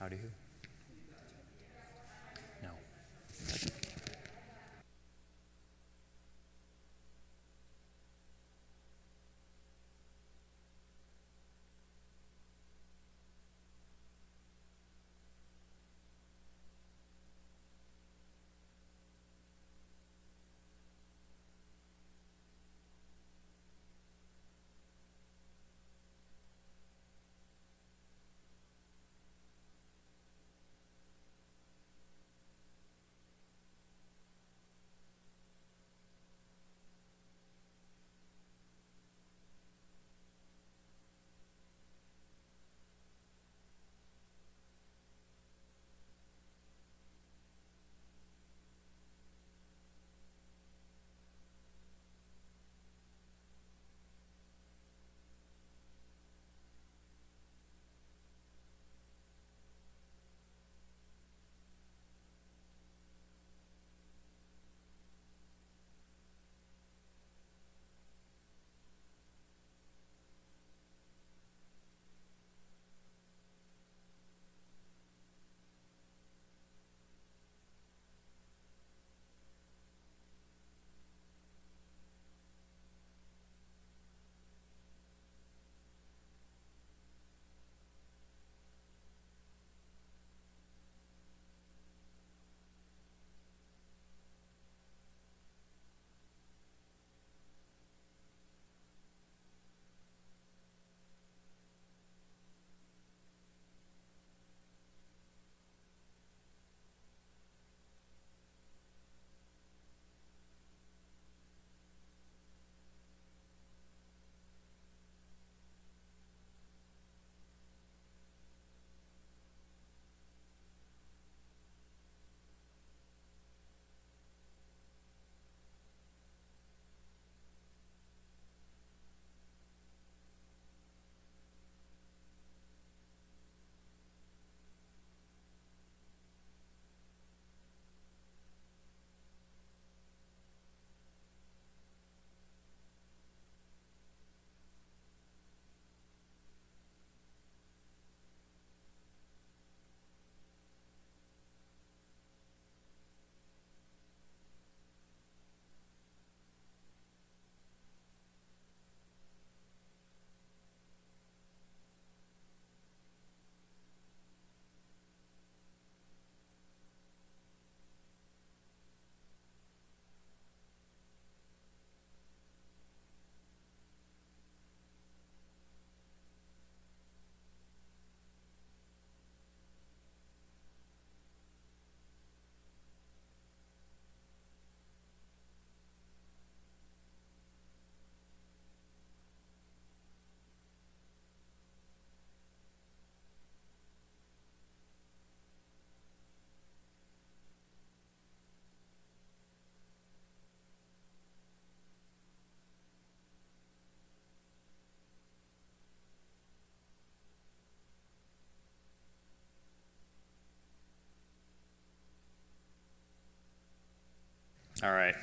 How do you? No. All right.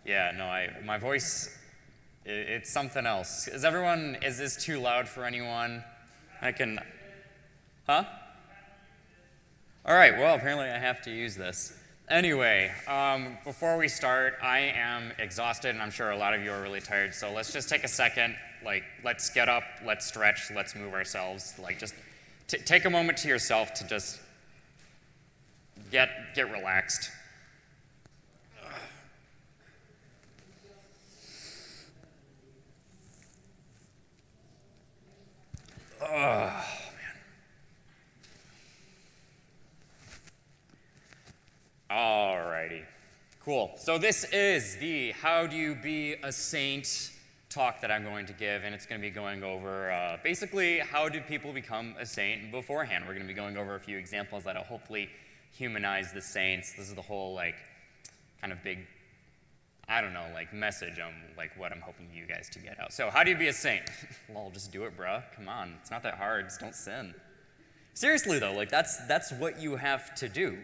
Yeah, no, my voice, it's something else. Is this too loud for anyone? Huh? All right, well, apparently I have to use this. Anyway, before we start, I am exhausted, and I'm sure a lot of you are really tired, so let's just take a second. Let's get up, let's stretch, let's move ourselves. Just take a moment to yourself to just get relaxed. Oh, man. Alrighty. Cool. So this is the How Do You Be a Saint talk that I'm going to give, and it's going to be going over basically how do people become a saint beforehand. We're going to be going over a few examples that'll hopefully humanize the saints. This is the whole kind of big, I don't know, message on what I'm hoping you guys to get out. So how do you be a saint? Well, just do it, bruh. Come on, it's not that hard. Just don't sin. Seriously though, that's what you have to do.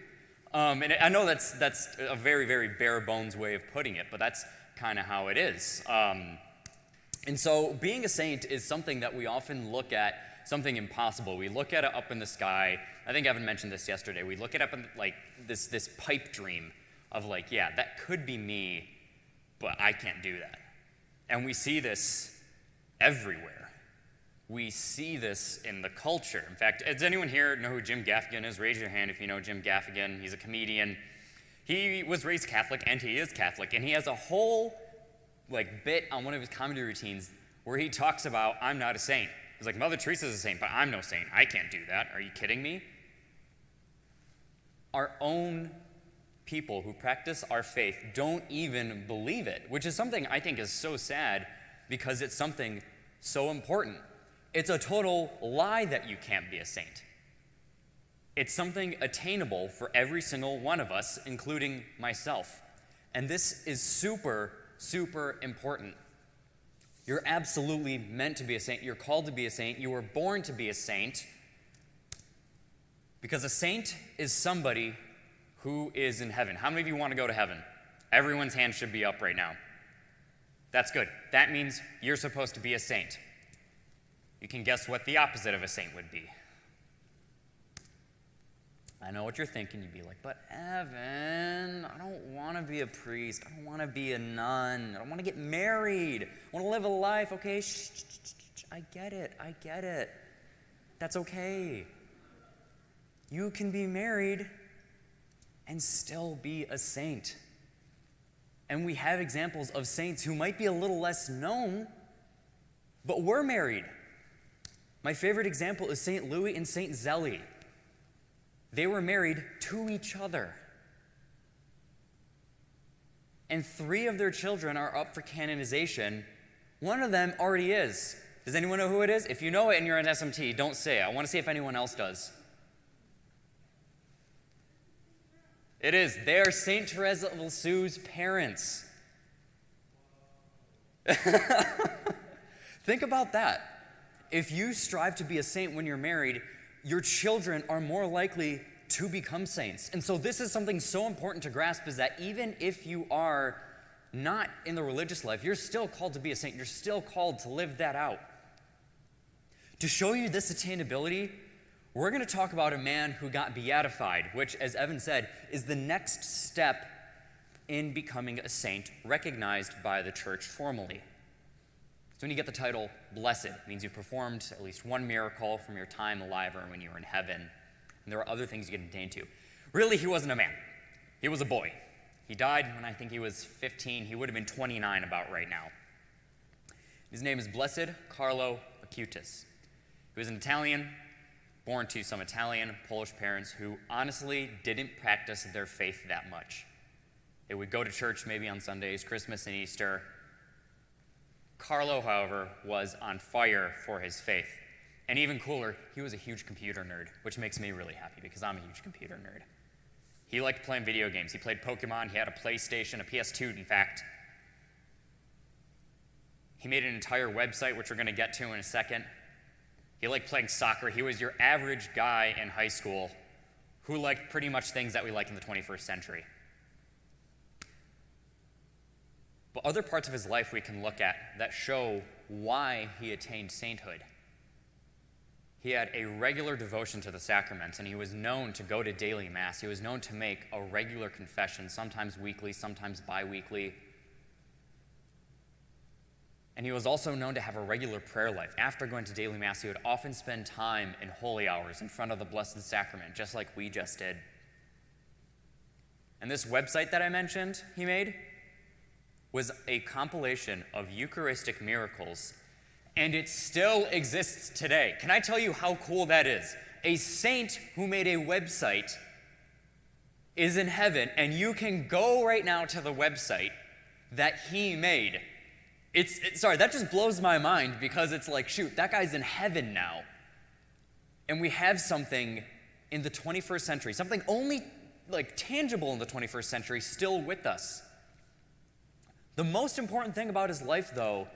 And I know that's a very, very bare bones way of putting it, but that's kind of how it is. And so being a saint is something that we often look at something impossible. We look at it up in the sky. I think Evan mentioned this yesterday. We look at it up in like this pipe dream of like, yeah, that could be me, but I can't do that. And we see this everywhere. We see this in the culture. In fact, does anyone here know who Jim Gaffigan is? Raise your hand if you know Jim Gaffigan. He's a comedian. He was raised Catholic, and he is Catholic, and he has a whole bit on one of his comedy routines where he talks about, I'm not a saint. He's like, Mother Teresa's a saint, but I'm no saint. I can't do that. Are you kidding me? Our own people who practice our faith don't even believe it, which is something I think is so sad because it's something so important. It's a total lie that you can't be a saint. It's something attainable for every single one of us, including myself. And this is super, super important. You're absolutely meant to be a saint. You're called to be a saint. You were born to be a saint. Because a saint is somebody who is in heaven. How many of you want to go to heaven? Everyone's hand should be up right now. That's good. That means you're supposed to be a saint. You can guess what the opposite of a saint would be. I know what you're thinking. You'd be like, but Evan, I don't want to be a priest. I don't want to be a nun. I don't want to get married. I want to live a life. Okay, shh. I get it. That's okay. You can be married and still be a saint. And we have examples of saints who might be a little less known, but were married. My favorite example is St. Louis and St. Zélie. They were married to each other. And 3 of their children are up for canonization. One of them already is. Does anyone know who it is? If you know it and you're at SMT, don't say it. I want to see if anyone else does. It is. They are St. Teresa of Lisieux's parents. Think about that. If you strive to be a saint when you're married, your children are more likely to become saints. And so this is something so important to grasp, is that even if you are not in the religious life, you're still called to be a saint. You're still called to live that out. To show you this attainability, we're going to talk about a man who got beatified, which, as Evan said, is the next step in becoming a saint, recognized by the church formally. So when you get the title blessed, it means you've performed at least one miracle from your time alive or when you were in heaven. And there are other things you get attained to. Really, he wasn't a man. He was a boy. He died when I think he was 15. He would have been 29 about right now. His name is Blessed Carlo Acutis. He was an Italian, born to some Italian, Polish parents who honestly didn't practice their faith that much. They would go to church maybe on Sundays, Christmas and Easter. Carlo, however, was on fire for his faith. And even cooler, he was a huge computer nerd, which makes me really happy because I'm a huge computer nerd. He liked playing video games. He played Pokemon. He had a PlayStation, a PS2, in fact. He made an entire website, which we're going to get to in a second. He liked playing soccer. He was your average guy in high school who liked pretty much things that we like in the 21st century. But other parts of his life we can look at that show why he attained sainthood. He had a regular devotion to the sacraments, and he was known to go to daily mass. He was known to make a regular confession, sometimes weekly, sometimes bi-weekly. And he was also known to have a regular prayer life. After going to daily mass, he would often spend time in holy hours in front of the Blessed Sacrament, just like we just did. And this website that I mentioned he made was a compilation of Eucharistic miracles, and it still exists today. Can I tell you how cool that is? A saint who made a website is in heaven, and you can go right now to the website that he made. Sorry, that just blows my mind because it's like, shoot, that guy's in heaven now. And we have something in the 21st century, something only tangible in the 21st century still with us. The most important thing about his life, though,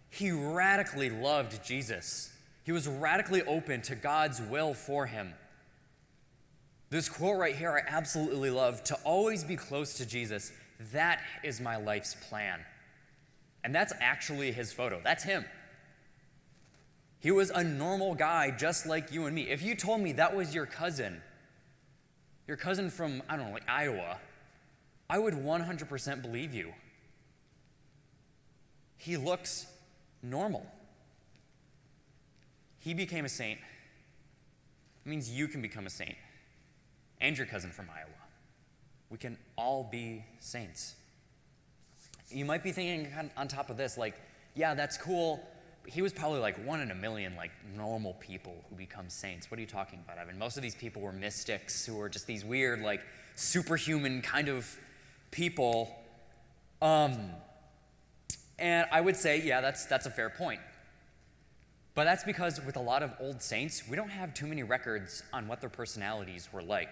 he radically loved Jesus. He was radically open to God's will for him. This quote right here I absolutely love: to always be close to Jesus, that is my life's plan. And that's actually his photo. That's him. He was a normal guy just like you and me. If you told me that was your cousin from, I don't know, like Iowa, I would 100% believe you. He looks normal. He became a saint. It means you can become a saint. And your cousin from Iowa. We can all be saints. You might be thinking on top of this, like, yeah, that's cool. He was probably like 1 in a million, like, normal people who become saints. What are you talking about, Evan? Most of these people were mystics who were just these weird, like, superhuman kind of people. And I would say, yeah, that's a fair point. But that's because with a lot of old saints, we don't have too many records on what their personalities were like.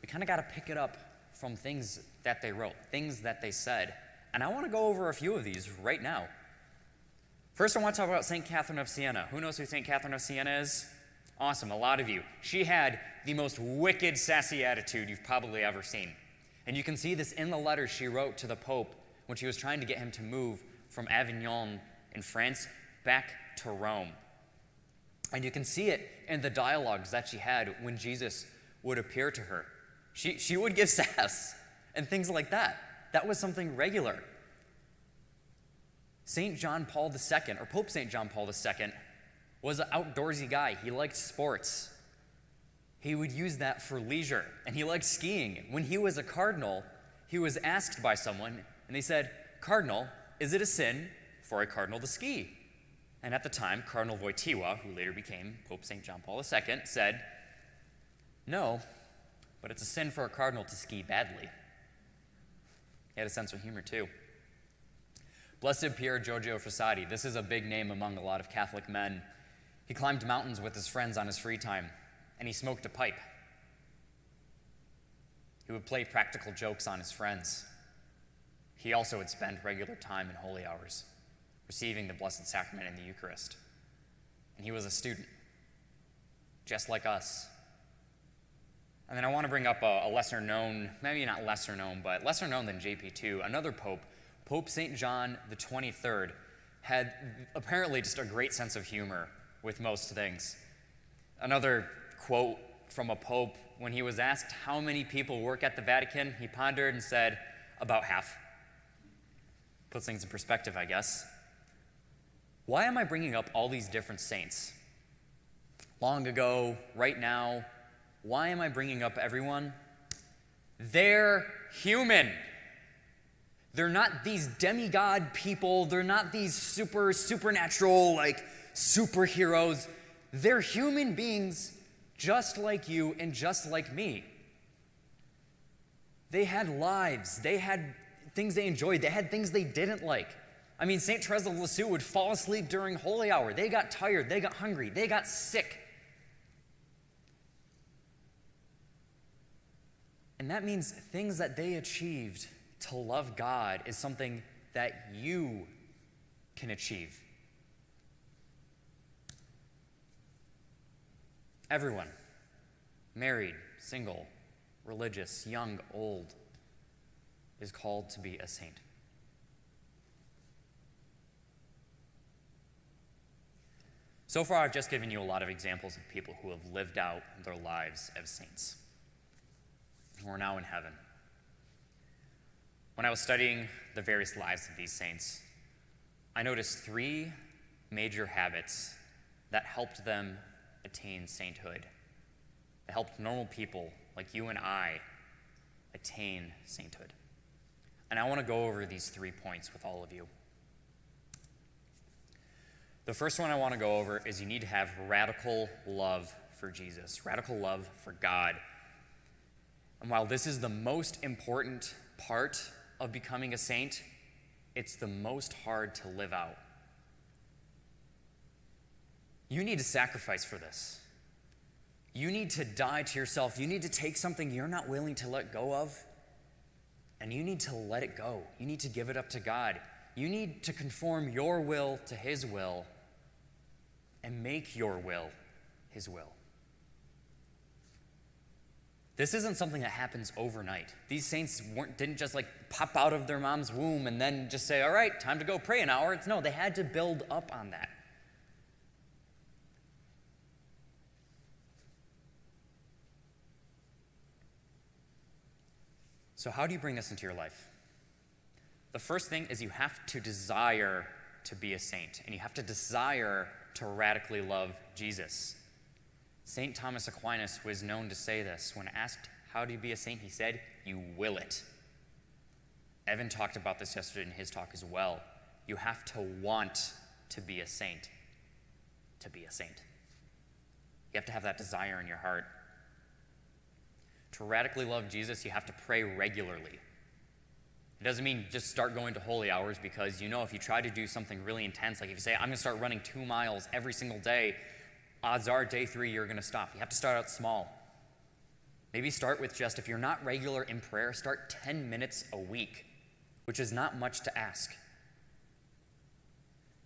We kind of got to pick it up from things that they wrote, things that they said. And I want to go over a few of these right now. First, I want to talk about St. Catherine of Siena. Who knows who St. Catherine of Siena is? Awesome, a lot of you. She had the most wicked, sassy attitude you've probably ever seen. And you can see this in the letter she wrote to the Pope when she was trying to get him to move from Avignon in France back to Rome. And you can see it in the dialogues that she had when Jesus would appear to her. She would give sass and things like that. That was something regular. St. John Paul II, or Pope St. John Paul II, was an outdoorsy guy. He liked sports. He would use that for leisure, and he liked skiing. When he was a cardinal, he was asked by someone, and they said, "Cardinal, is it a sin for a cardinal to ski?" And at the time, Cardinal Wojtyła, who later became Pope St. John Paul II, said, "No, but it's a sin for a cardinal to ski badly." He had a sense of humor, too. Blessed Pier Giorgio Frassati. This is a big name among a lot of Catholic men. He climbed mountains with his friends on his free time, and he smoked a pipe. He would play practical jokes on his friends. He also would spend regular time in holy hours, receiving the Blessed Sacrament in the Eucharist. And he was a student, just like us. And then I want to bring up a lesser known, maybe not lesser known, but lesser known than JP2, another pope, Pope St. John the 23rd, had apparently just a great sense of humor with most things. Another quote from a pope, when he was asked how many people work at the Vatican, he pondered and said, "About half." Puts things in perspective, I guess. Why am I bringing up all these different saints? Long ago, right now, why am I bringing up everyone? They're human. They're not these demigod people. They're not these supernatural, like, superheroes. They're human beings just like you and just like me. They had lives. They had things they enjoyed. They had things they didn't like. I mean, St. Therese of Lisieux would fall asleep during holy hour. They got tired. They got hungry. They got sick. And that means things that they achieved to love God is something that you can achieve. Everyone, married, single, religious, young, old, is called to be a saint. So far, I've just given you a lot of examples of people who have lived out their lives as saints, who are now in heaven. When I was studying the various lives of these saints, I noticed 3 major habits that helped them attain sainthood, that helped normal people like you and I attain sainthood. And I want to go over these 3 points with all of you. The first one I want to go over is you need to have radical love for Jesus, radical love for God. And while this is the most important part of becoming a saint, it's the most hard to live out. You need to sacrifice for this. You need to die to yourself. You need to take something you're not willing to let go of, and you need to let it go. You need to give it up to God. You need to conform your will to His will and make your will His will. This isn't something that happens overnight. These saints didn't just like pop out of their mom's womb and then just say, "All right, time to go pray an hour." No, they had to build up on that. So how do you bring this into your life? The first thing is you have to desire to be a saint, and you have to desire to radically love Jesus. St. Thomas Aquinas was known to say this. When asked, how do you be a saint? He said, you will it. Evan talked about this yesterday in his talk as well. You have to want to be a saint. To be a saint. You have to have that desire in your heart. To radically love Jesus, you have to pray regularly. It doesn't mean just start going to holy hours, because you know if you try to do something really intense, like if you say, I'm going to start running 2 miles every single day, odds are day 3 you're going to stop. You have to start out small. Maybe start with just, if you're not regular in prayer, start 10 minutes a week, which is not much to ask.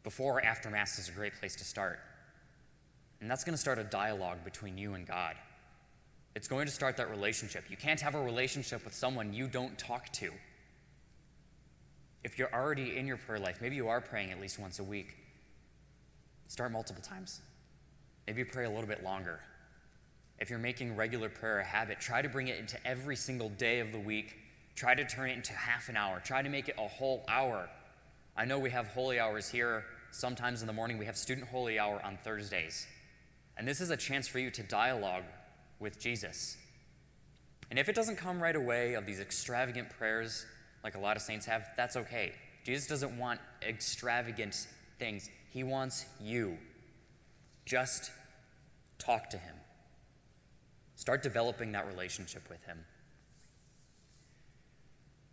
Before or after Mass is a great place to start. And that's going to start a dialogue between you and God. It's going to start that relationship. You can't have a relationship with someone you don't talk to. If you're already in your prayer life, maybe you are praying at least once a week, start multiple times. Maybe pray a little bit longer. If you're making regular prayer a habit, try to bring it into every single day of the week. Try to turn it into half an hour. Try to make it a whole hour. I know we have holy hours here. Sometimes in the morning we have student holy hour on Thursdays. And this is a chance for you to dialogue with Jesus. And if it doesn't come right away of these extravagant prayers like a lot of saints have, that's okay. Jesus doesn't want extravagant things. He wants you. Just talk to him. Start developing that relationship with him.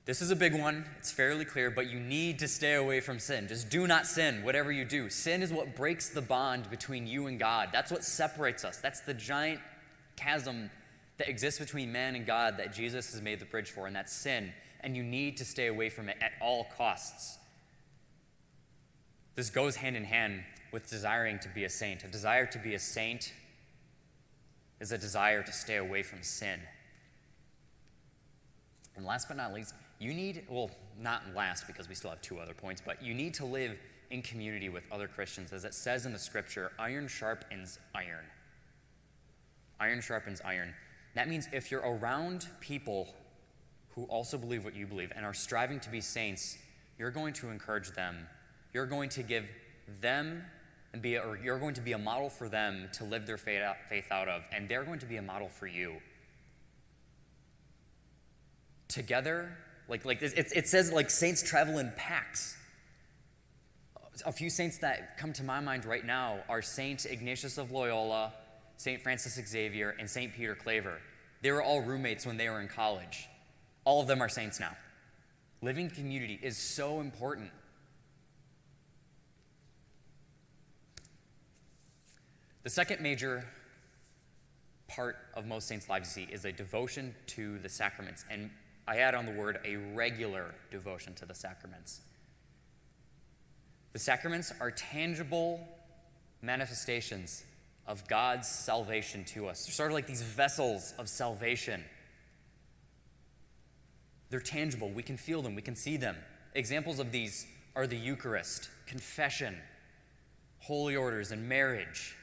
This is a big one. It's fairly clear, but you need to stay away from sin. Just do not sin, whatever you do. Sin is what breaks the bond between you and God. That's what separates us. That's the giant chasm that exists between man and God that Jesus has made the bridge for, and that's sin. And you need to stay away from it at all costs. This goes hand in hand with desiring to be a saint. A desire to be a saint is a desire to stay away from sin. And last but not least, you need, well, not last because we still have 2 other points, but you need to live in community with other Christians. As it says in the scripture, iron sharpens iron. Iron sharpens iron. That means if you're around people who also believe what you believe and are striving to be saints, you're going to encourage them. You're going to give them you're going to be a model for them to live their faith out of, and they're going to be a model for you. Together, like this, it says like saints travel in packs. A few saints that come to my mind right now are Saint Ignatius of Loyola, Saint Francis Xavier, and Saint Peter Claver. They were all roommates when they were in college. All of them are saints now. Living in community is so important. The second major part of most saints' lives you see is a devotion to the sacraments. And I add on the word a regular devotion to the sacraments. The sacraments are tangible manifestations of God's salvation to us. They're sort of like these vessels of salvation. They're tangible. We can feel them. We can see them. Examples of these are the Eucharist, confession, holy orders, and marriage,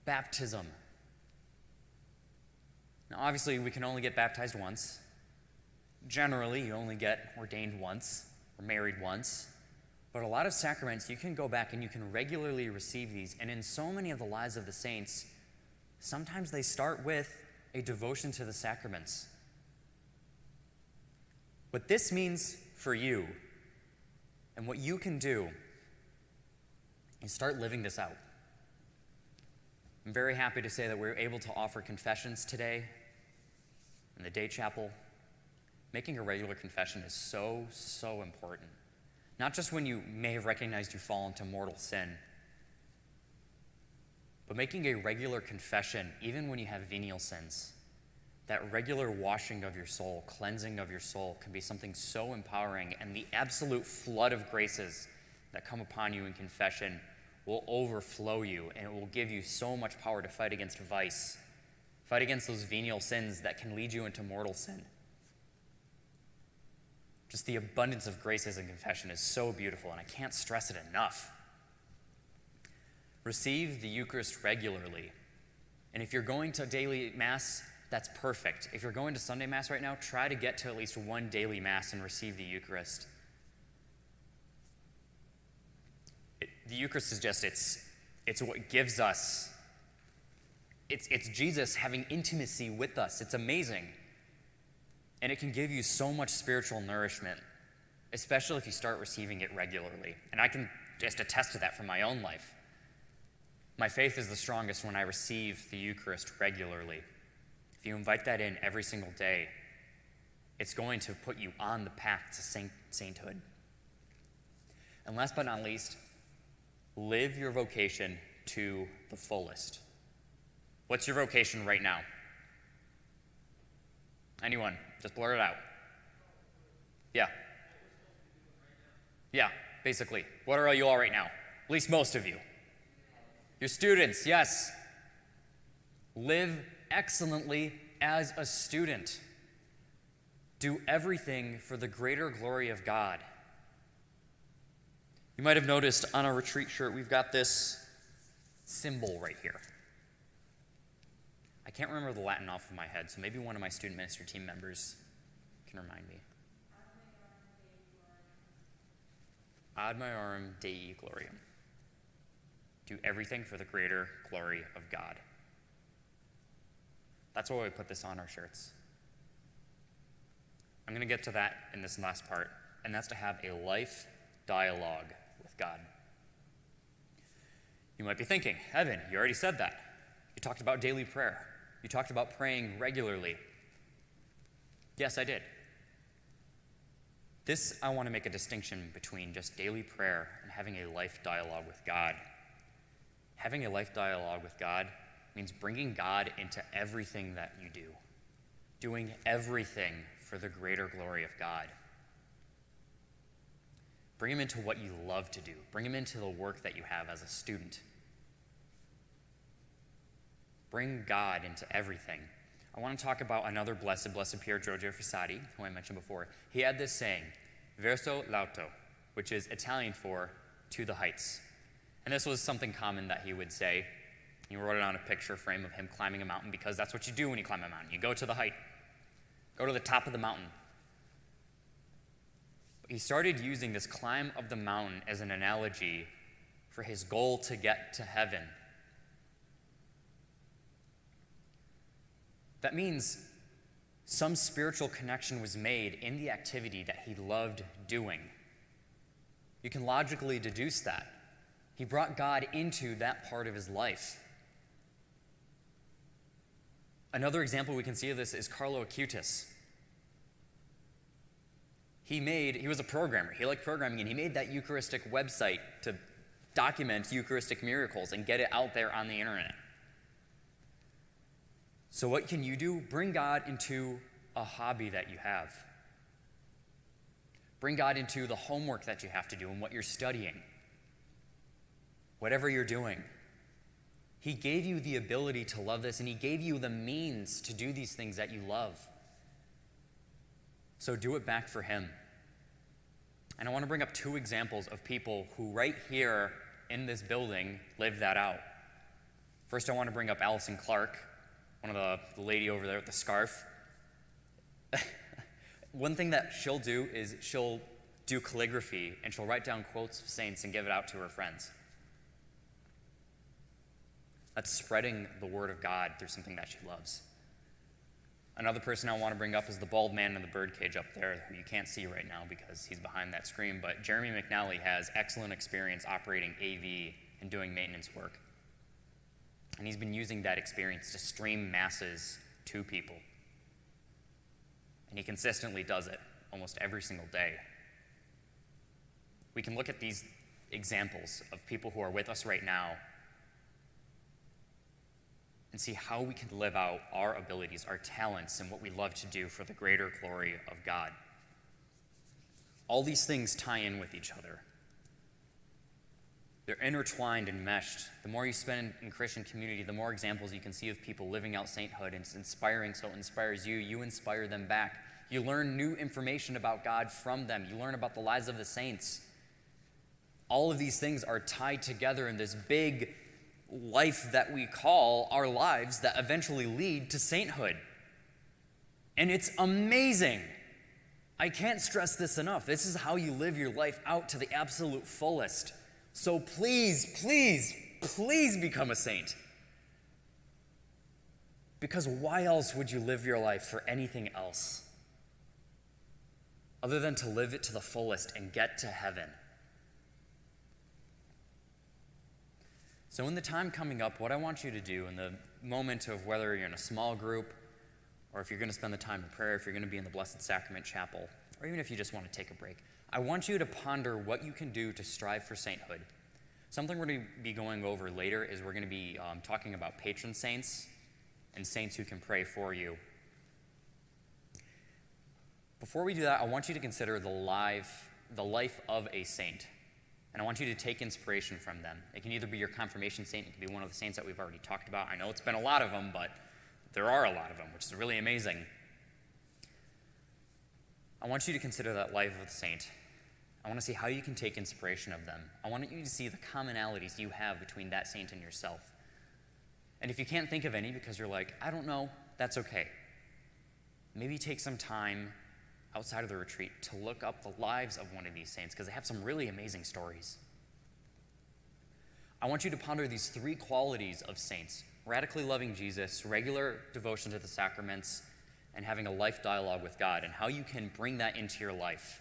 baptism. Now, obviously, we can only get baptized once. Generally, you only get ordained once or married once. But a lot of sacraments, you can go back and you can regularly receive these. And in so many of the lives of the saints, sometimes they start with a devotion to the sacraments. What this means for you and what you can do is start living this out. I'm very happy to say that we're able to offer confessions today in the day chapel. Making a regular confession is so, so important. Not just when you may have recognized you fall into mortal sin, but making a regular confession, even when you have venial sins. That regular washing of your soul, cleansing of your soul, can be something so empowering, and the absolute flood of graces that come upon you in confession will overflow you, and it will give you so much power to fight against vice, fight against those venial sins that can lead you into mortal sin. Just the abundance of graces in confession is so beautiful, and I can't stress it enough. Receive the Eucharist regularly. And if you're going to daily Mass, that's perfect. If you're going to Sunday Mass right now, try to get to at least one daily Mass and receive the Eucharist. The Eucharist is just, it's what gives us, it's Jesus having intimacy with us. It's amazing. And it can give you so much spiritual nourishment, especially if you start receiving it regularly. And I can just attest to that from my own life. My faith is the strongest when I receive the Eucharist regularly. If you invite that in every single day, it's going to put you on the path to sainthood. And last but not least, live your vocation to the fullest. What's your vocation right now? Anyone? Just blurt it out. Yeah. Yeah, basically. What are you all right now? At least most of you. You're students, yes. Live excellently as a student. Do everything for the greater glory of God. You might have noticed on our retreat shirt, we've got this symbol right here. I can't remember the Latin off of my head, so maybe one of my student ministry team members can remind me. Ad Maiorem Dei Gloriam. Do everything for the greater glory of God. That's why we put this on our shirts. I'm going to get to that in this last part, and that's to have a life dialogue with God. You might be thinking, Evan, you already said that. You talked about daily prayer. You talked about praying regularly. Yes, I did. This, I want to make a distinction between just daily prayer and having a life dialogue with God. Having a life dialogue with God means bringing God into everything that you do, doing everything for the greater glory of God. Bring him into what you love to do. Bring him into the work that you have as a student. Bring God into everything. I want to talk about another Blessed Pier Giorgio Frassati, who I mentioned before. He had this saying, verso l'alto, which is Italian for to the heights. And this was something common that he would say. He wrote it on a picture frame of him climbing a mountain because that's what you do when you climb a mountain. You go to the height. Go to the top of the mountain. He started using this climb of the mountain as an analogy for his goal to get to heaven. That means some spiritual connection was made in the activity that he loved doing. You can logically deduce that. He brought God into that part of his life. Another example we can see of this is Carlo Acutis. He was a programmer. He liked programming, and he made that Eucharistic website to document Eucharistic miracles and get it out there on the internet. So what can you do? Bring God into a hobby that you have. Bring God into the homework that you have to do and what you're studying. Whatever you're doing. He gave you the ability to love this, and he gave you the means to do these things that you love. So do it back for him. And I want to bring up two examples of people who right here in this building live that out. First, I want to bring up Allison Clark, one of the lady over there with the scarf. One thing that she'll do is she'll do calligraphy, and she'll write down quotes of saints and give it out to her friends. That's spreading the word of God through something that she loves. Another person I want to bring up is the bald man in the birdcage up there, who you can't see right now because he's behind that screen, but Jeremy McNally has excellent experience operating AV and doing maintenance work. And he's been using that experience to stream masses to people. And he consistently does it almost every single day. We can look at these examples of people who are with us right now and see how we can live out our abilities, our talents, and what we love to do for the greater glory of God. All these things tie in with each other. They're intertwined and meshed. The more you spend in Christian community, the more examples you can see of people living out sainthood, and it's inspiring, so it inspires you. You inspire them back. You learn new information about God from them. You learn about the lives of the saints. All of these things are tied together in this big life that we call our lives that eventually lead to sainthood. And it's amazing. I can't stress this enough. This is how you live your life out to the absolute fullest. So please, please, please become a saint. Because why else would you live your life for anything else other than to live it to the fullest and get to heaven? So in the time coming up, what I want you to do in the moment of whether you're in a small group or if you're going to spend the time in prayer, if you're going to be in the Blessed Sacrament Chapel, or even if you just want to take a break, I want you to ponder what you can do to strive for sainthood. Something we're going to be going over later is we're going to be talking about patron saints and saints who can pray for you. Before we do that, I want you to consider the life of a saint. And I want you to take inspiration from them. It can either be your confirmation saint, it can be one of the saints that we've already talked about. I know it's been a lot of them, but there are a lot of them, which is really amazing. I want you to consider that life of the saint. I want to see how you can take inspiration of them. I want you to see the commonalities you have between that saint and yourself. And if you can't think of any because you're like, I don't know, that's okay. Maybe take some time outside of the retreat to look up the lives of one of these saints because they have some really amazing stories. I want you to ponder these three qualities of saints: radically loving Jesus, regular devotion to the sacraments, and having a life dialogue with God, and how you can bring that into your life.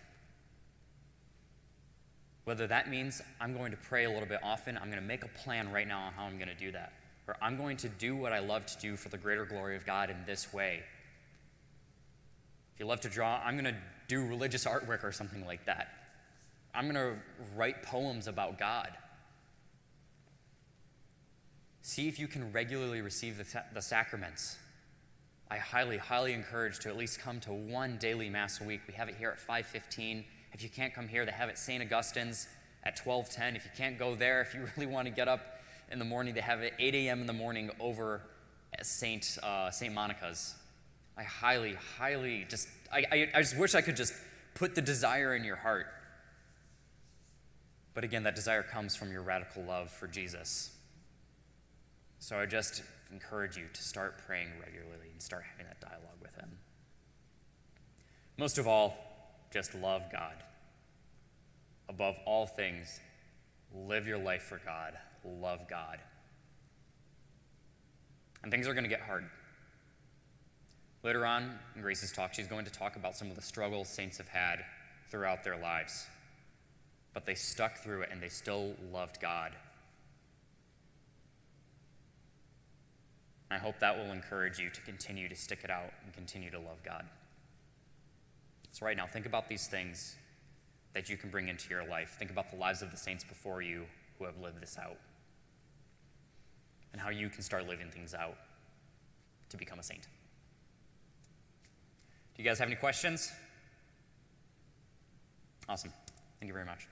Whether that means I'm going to pray a little bit often, I'm going to make a plan right now on how I'm going to do that, or I'm going to do what I love to do for the greater glory of God in this way. If you love to draw, I'm going to do religious artwork or something like that. I'm going to write poems about God. See if you can regularly receive the sacraments. I highly, highly encourage to at least come to one daily Mass a week. We have it here at 5:15. If you can't come here, they have it at St. Augustine's at 12:10. If you can't go there, if you really want to get up in the morning, they have it at 8 a.m. in the morning over at St. Monica's. I highly, highly I just wish I could just put the desire in your heart. But again, that desire comes from your radical love for Jesus. So I just encourage you to start praying regularly and start having that dialogue with him. Most of all, just love God. Above all things, live your life for God. Love God. And things are going to get hard. Later on in Grace's talk, she's going to talk about some of the struggles saints have had throughout their lives. But they stuck through it and they still loved God. I hope that will encourage you to continue to stick it out and continue to love God. So right now, think about these things that you can bring into your life. Think about the lives of the saints before you who have lived this out, and how you can start living things out to become a saint. Do you guys have any questions? Awesome. Thank you very much.